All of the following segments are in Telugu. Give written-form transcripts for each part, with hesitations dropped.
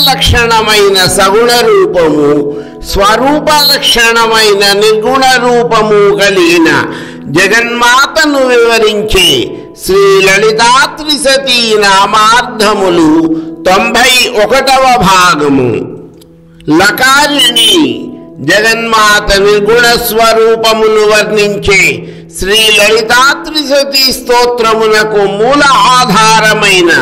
లక్షణమైన సగుణ రూపము, స్వరూప లక్షణమైన నిర్గుణ రూపము కలిగిన జగన్మాతను వివరించే శ్రీ లలితా త్రిశతీ నామార్థములు 91వ భాగము. లకారిణి జగన్మాత నిర్గుణ స్వరూపమును వర్ణించే శ్రీ లలితా త్రిశతీ స్తోత్రమునకు మూల ఆధారమైన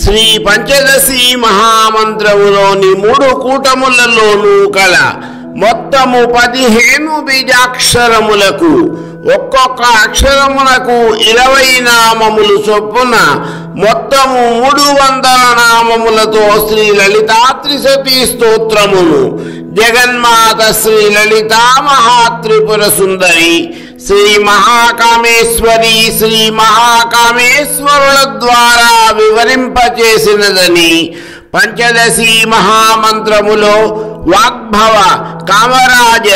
శ్రీ పంచదశి మహామంత్రములోని 3 కూటములలోనూ కల మొత్తము 15 బీజాక్షరములకు ఒక్కొక్క అక్షరమునకు 20 నామములు చొప్పున మొత్తము 300 నామములతో శ్రీ లలితా త్రిశతీ స్తోత్రమును జగన్మాత శ్రీ లలితా మహాత్రిపుర సుందరి, శ్రీ మహాకామేశ్వరి, శ్రీ మహాకామేశ్వరుల ద్వారా వివరింపచేసినదని పంచదశి మహామంత్రములో వాగ్భవ, కామరాజ,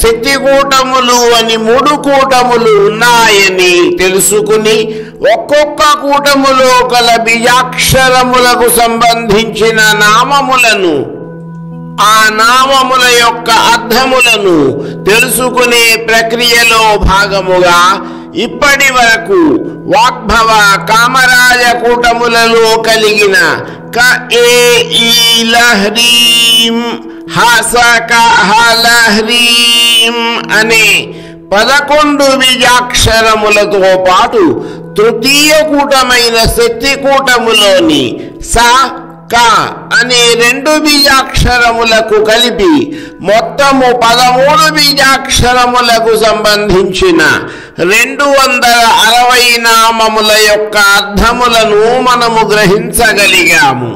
శక్తికూటములు అని 3 కూటములు ఉన్నాయని తెలుసుకుని ఒక్కొక్క కూటములో కల బీజాక్షరములకు సంబంధించిన నామములను, ఆ నామముల యొక్క అర్థములను తెలుసుకునే ప్రక్రియలో భాగముగా ఇప్పటి వరకు వాగ్భవ, కామరాజ కూటములలో కలిగిన క ఏ ఈ లహ్రీం, హస క హ లహ్రీం అనే 11 బీజాక్షరములతో పాటు తృతీయ కూటమైన శక్తి కూటములోని స క అనే 2 బీజాక్షరములకు కలిపి మొత్తము 13 బీజాక్షరములకు సంబంధించిన 260 నామముల యొక్క అర్థములను మనము గ్రహించగలిగాము.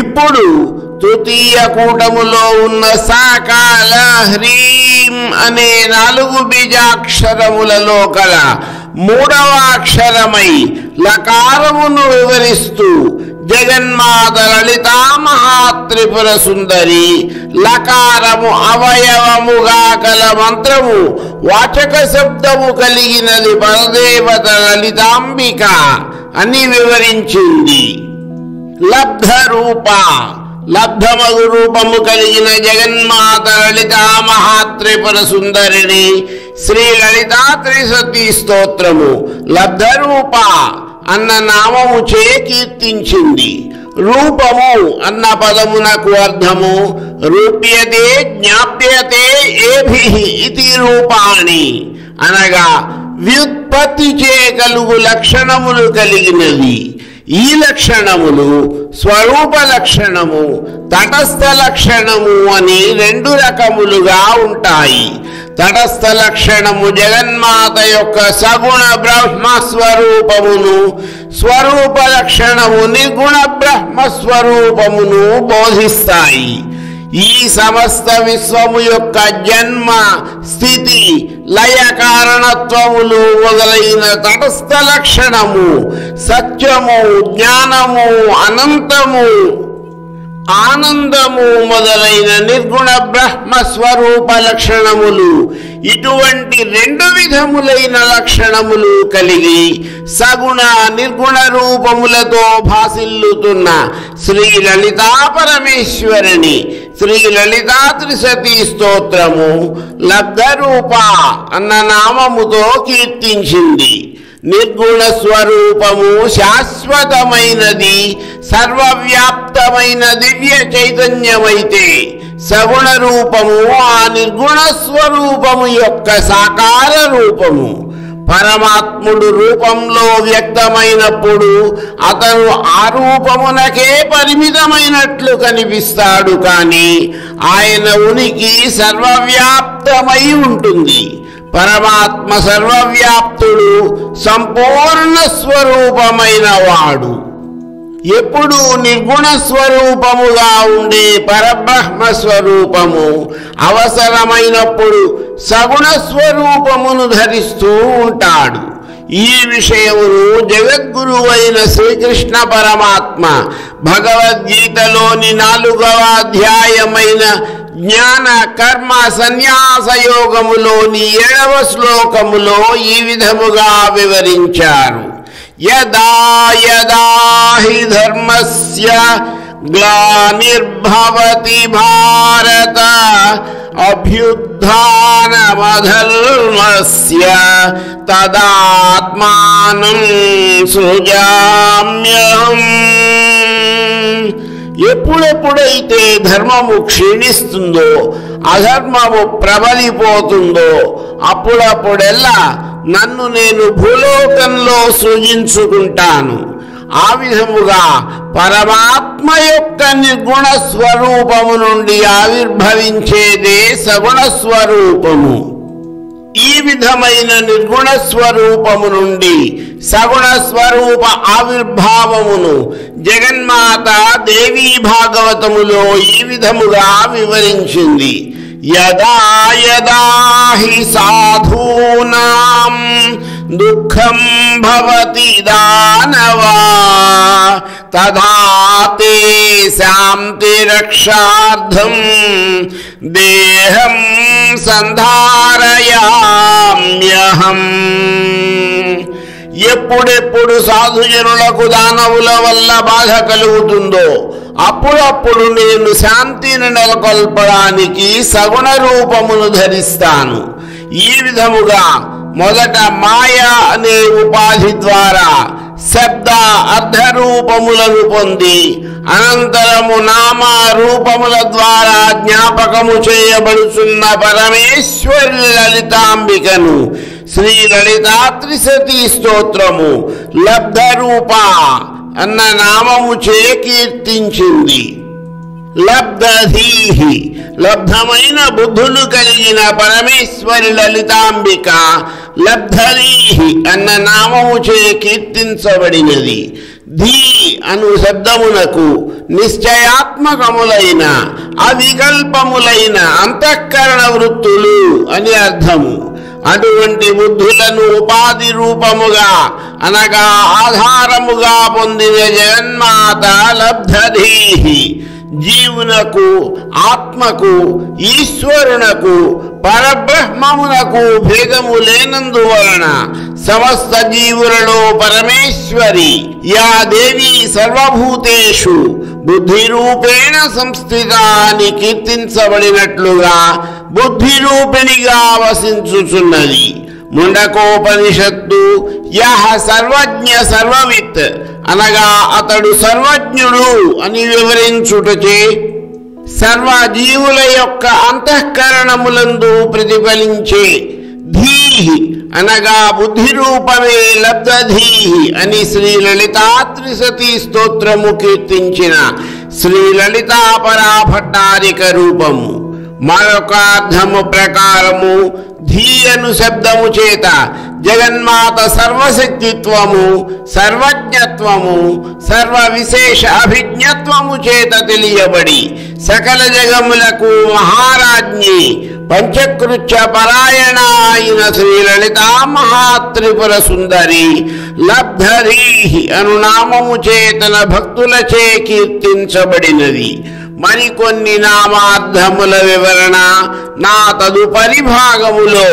ఇప్పుడు తృతీయ కూటములో ఉన్న సకాల హ్రీం అనే 4 బీజాక్షరములలో కల 3వ అక్షరమై లకారమును వివరిస్తూ జగన్మాత లలితా మహాత్రిపుర సుందరి, లకారము అవయవముగా కల మంత్రము వాచక శబ్దము కలిగినది పరదేవత లలితాంబిక అని వివరించింది. లబ్ధ రూప, లబ్ధమగు రూపము కలిగిన జగన్మాత లలితా మహాత్రిపుర సుందరిని శ్రీ లలితా త్రిశతీ స్తోత్రము లబ్ధ రూప అన్న నామము చే కీర్తించింది. రూపము అన్న పదమునకు అర్థము రూప్యతే జ్ఞాప్యతే ఏభిః ఇతి రూపాణి అనగా వ్యుత్పత్తి చే కలుగు లక్షణములు కలిగినది. ఈ లక్షణములు స్వరూప లక్షణము, తటస్థ లక్షణము అని 2 రకములుగా ఉంటాయి. తటస్థ లక్షణము జగన్మాత యొక్క సగుణ బ్రహ్మస్వరూపమును, స్వరూప లక్షణము నిర్గుణ బ్రహ్మస్వరూపమును బోధిస్తాయి. ఈ సమస్త విశ్వము యొక్క జన్మ, స్థితి, లయ కారణత్వములు మొదలైన తటస్థ లక్షణము సత్యము, జ్ఞానము, అనంతము, ఆనందము మొదలైన నిర్గుణ బ్రహ్మ స్వరూప లక్షణములు ఇటువంటి 2 విధములైన లక్షణములు కలిగి సగుణ నిర్గుణ రూపములతో భాసిల్లుతున్న శ్రీ లలితా పరమేశ్వరిని శ్రీ లలితా త్రిశతీ స్తోత్రము లబ్ధ రూప అన్న నామముతో కీర్తించింది. నిర్గుణ స్వరూపము శాశ్వతమైనది, సర్వవ్యాప్తమైన దివ్య చైతన్యమైతే సగుణ రూపము ఆ నిర్గుణ స్వరూపము యొక్క సాకార రూపము. పరమాత్ముడు రూపంలో వ్యక్తమైనప్పుడు అతను ఆ రూపమునకే పరిమితమైనట్లు కనిపిస్తాడు, కానీ ఆయన ఉనికి సర్వవ్యాప్తమై ఉంటుంది. పరమాత్మ సర్వవ్యాప్తుడు, సంపూర్ణ స్వరూపమైన వాడు. ఎప్పుడు నిర్గుణ స్వరూపముగా ఉండే పరబ్రహ్మ స్వరూపము అవసరమైనప్పుడు సగుణ స్వరూపమును ధరిస్తూ ఉంటాడు. ఈ విషయమును జగద్గురువైన శ్రీకృష్ణ పరమాత్మ భగవద్గీతలోని 4వ అధ్యాయమైన జ్ఞాన కర్మ సన్యాస యోగములోని 7వ శ్లోకములో ఈ విధముగా వివరించారు. యదా యదా హి ధర్మస్య గ్లానిర్భవతి భారత అభ్యుత్థానమధర్మస్య తదాత్మానం సృజామ్యహం. ఎప్పుడెప్పుడైతే ధర్మము క్షీణిస్తుందో, అధర్మము ప్రబలిపోతుందో అప్పుడప్పుడెల్లా నన్ను నేను భూలోకంలో సృజించుకుంటాను. ఆ విధముగా పరమాత్మ యొక్క నిర్గుణ స్వరూపము నుండి ఆవిర్భవించేదే సగుణ స్వరూపము. ఈ విధమైన నిర్గుణ స్వరూపము నుండి సగుణ స్వరూప ఆవిర్భావమును జగన్మాత దేవీ భాగవతములో ఈ విధముగా వివరించింది. యదా యదా హి సాధూనాం దుఃఖం భవతి దానవా తదా తేషాం రక్షార్థం దేహం సంధారయామ్యహం. ఎప్పుడెప్పుడు సాధుజనులకు దానవుల వల్ల బాధ కలుగుతుందో అప్పుడప్పుడు నేను శాంతిని నెలకొల్పడానికి సగుణ రూపమును ధరిస్తాను. ఈ విధముగా మొదట మాయ అనే ఉపాధి ద్వారా శబ్ద అర్ధరూపములను పొంది అనంతరము నామ రూపముల ద్వారా జ్ఞాపకము చేయబడుచున్న పరమేశ్వరి లలితాంబికను శ్రీ లలితా త్రిశతి స్తోత్రము లబ్ధ రూప అన్న నామము చే కీర్తించింది. లబ్ధధీహి లబ్ధమైన బుద్ధులు కలిగిన పరమేశ్వరి లలితాంబిక లబ్ధధీహి అన్న నామము చే కీర్తించబడినది. ధీ అను శబ్దమునకు నిశ్చయాత్మకములైన అవికల్పములైన అంతఃకరణ వృత్తులు అని అర్థము. అటువంటి బుద్ధులను ఉపాధి రూపముగా అనగా ఆధారముగా పొందిన జగన్మాత లబ్ధధీహి జీవునకు, ఆత్మకు, ఈశ్వరునకు, పరబ్రహ్మమునకు భేదము లేనందువలన సమస్త జీవులలో పరమేశ్వరి యా దేవి సర్వభూతేషు బుద్ధి రూపేణ సంస్థిత అని కీర్తించబడినట్లుగా బుద్ధి రూపిణిగా వసించుచున్నది. ముండకోపనిషత్తు యహ సర్వజ్ఞ సర్వవిత్ అనగా అతడు సర్వజ్ఞుడు అని వివరించుటచే సర్వజీవుల యొక్క అంతఃకరణములందు ప్రతిఫలించే ధీహి అనగా బుద్ధి రూపమే లబ్ధధీహి అని శ్రీ లలితా త్రిశతి స్తోత్రము కీర్తించిన శ్రీ లలితా పరాభట్టారిక రూపము. మరొక అర్థము ప్రకారము ధీయను శబ్దము చేత జగన్మాత సర్వశక్తిత్వము, సర్వజ్ఞత్వము, సర్వ విశేష అభిజ్ఞత్వము చేత తెలియబడి సకల జగములకు మహారాజ్ఞి పంచకృత్య పరాయణ అయిన శ్రీ లలితా మహాత్రిపుర సుందరి లబ్ధధీహి అను నామము చేతన భక్తులచే కీర్తించబడినది. మరికొన్ని నామార్థముల వివరణ నా తదుపరి భాగములో.